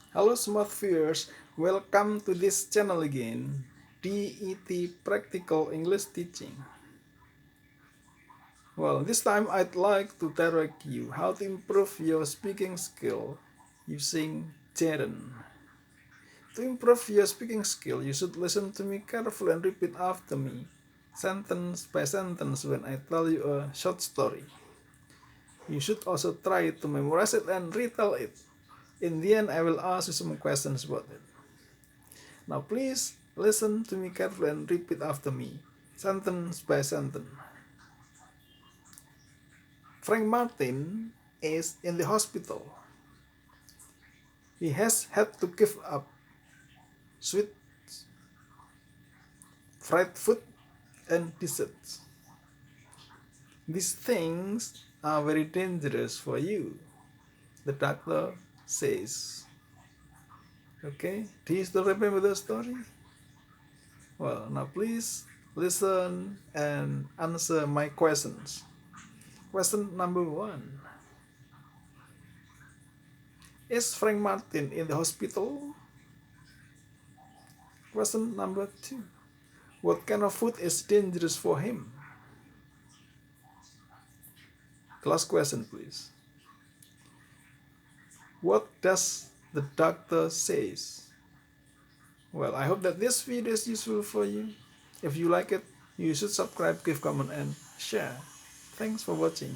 Hello smart viewers, welcome to this channel again, DET Practical English Teaching. Well, this time I'd like to direct you how to improve your speaking skill using gerund. To improve your speaking skill, you should listen to me carefully and repeat after me, sentence by sentence when I tell you a short story. You should also try to memorize it and retell it. In the end, I will ask you some questions about it. Now please listen to me carefully and repeat after me, sentence by sentence. Frank Martin is in the hospital. He has had to give up sweet, fried food, and desserts. These things are very dangerous for you, the doctor says. Okay, do you still remember the story? Well, now please listen and answer my questions. Question number 1. Is Frank Martin in the hospital? Question number 2. What kind of food is dangerous for him? The last question, please. What does the doctor says? Well, I hope that this video is useful for you. If you like it, you should subscribe, give comment, and share. Thanks for watching.